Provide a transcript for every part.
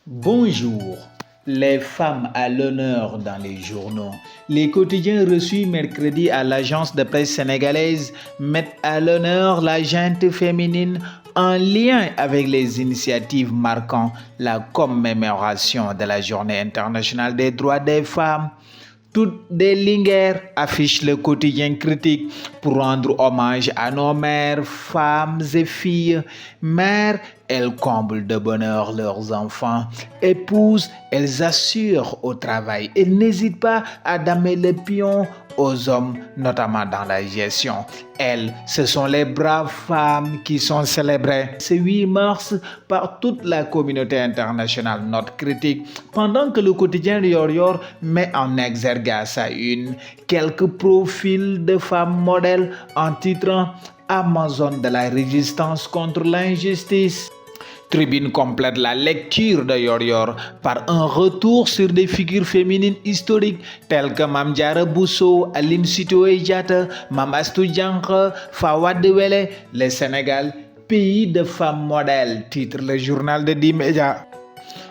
Bonjour. Les femmes à l'honneur dans les journaux. Les quotidiens reçus mercredi à l'agence de presse sénégalaise mettent à l'honneur la gente féminine en lien avec les initiatives marquant la commémoration de la Journée internationale des droits des femmes. Toutes des Linguères affichent le quotidien critique pour rendre hommage à nos mères, femmes et filles. Mères, elles comblent de bonheur leurs enfants. Épouses, elles assurent au travail. Elles n'hésitent pas à damer le pion aux hommes, notamment dans la gestion. Elles, ce sont les braves femmes qui sont célébrées ce 8 mars par toute la communauté internationale. Note critique. Pendant que le quotidien Yor met en exergue à sa une quelques profils de femmes modèles en titrant Amazon de la résistance contre l'injustice. Tribune complète la lecture de Yor par un retour sur des figures féminines historiques telles que Mame Diarra Bousso, Aline Sitoé Diatta, Mame Astou Diankha, Fawade Wele. Le Sénégal, pays de femmes modèles, titre le journal de 10 médias.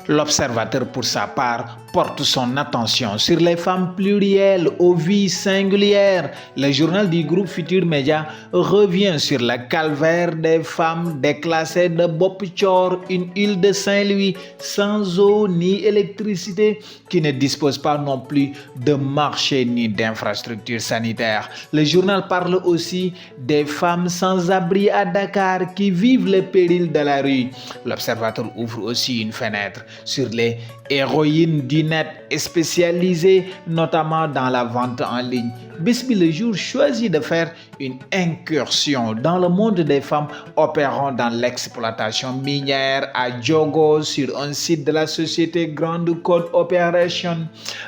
L'Observateur, pour sa part, porte son attention sur les femmes plurielles aux vies singulières. Le journal du groupe Futur Média revient sur le calvaire des femmes déclassées de Bopchor, une île de Saint-Louis sans eau ni électricité, qui ne dispose pas non plus de marché ni d'infrastructures sanitaires. Le journal parle aussi des femmes sans abri à Dakar qui vivent le péril de la rue. L'Observateur ouvre aussi une fenêtre sur les héroïnes du net spécialisées notamment dans la vente en ligne. Bisby Le Jour choisit de faire une incursion dans le monde des femmes opérant dans l'exploitation minière à Diogo sur un site de la société Grande Côte Operation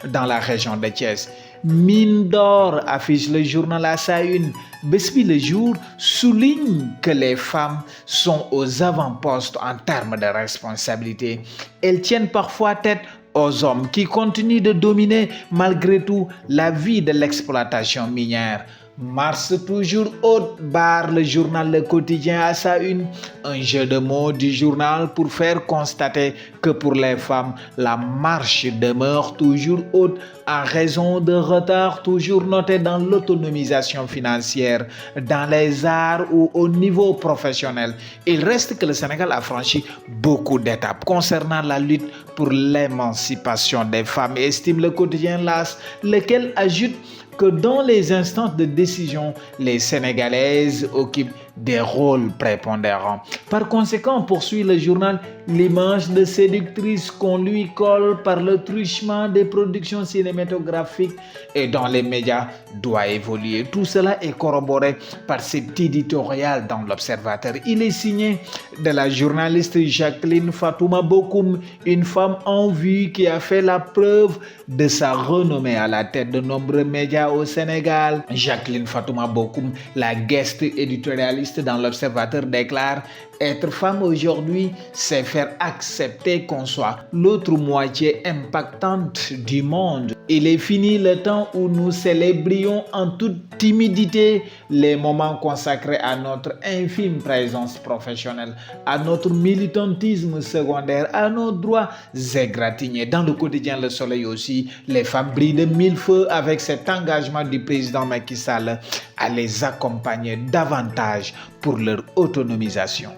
dans la région de Thiès. Mine d'or, affiche le journal à sa une. Bisby Le Jour souligne que les femmes sont aux avant-postes en termes de responsabilité. Elles tiennent parfois tête aux hommes qui continuent de dominer malgré tout la vie de l'exploitation minière. Mars toujours haute barre le journal Le Quotidien à sa une. Un jeu de mots du journal pour faire constater que pour les femmes, la marche demeure toujours haute en raison de retards toujours notés dans l'autonomisation financière, dans les arts ou au niveau professionnel. Il reste que le Sénégal a franchi beaucoup d'étapes concernant la lutte pour l'émancipation des femmes, estime Le Quotidien LAS, lequel ajoute que dans les instances de décision, les Sénégalaises occupent des rôles prépondérants. Par conséquent, poursuit le journal, l'image de séductrice qu'on lui colle par le truchement des productions cinématographiques et dans les médias doit évoluer. Tout cela est corroboré par cet éditorial dans l'Observateur. Il est signé de la journaliste Jacqueline Fatouma Bokoum, une femme en vue qui a fait la preuve de sa renommée à la tête de nombreux médias au Sénégal. Jacqueline Fatouma Bokoum, la guest éditorialiste dans l'Observateur, déclare: être femme aujourd'hui, c'est faire accepter qu'on soit l'autre moitié impactante du monde. Il est fini le temps où nous célébrions en toute timidité les moments consacrés à notre infime présence professionnelle, à notre militantisme secondaire, à nos droits égratignés. Dans le quotidien Le Soleil aussi, les femmes brillent de mille feux avec cet engagement du président Macky Sall à les accompagner davantage pour leur autonomisation.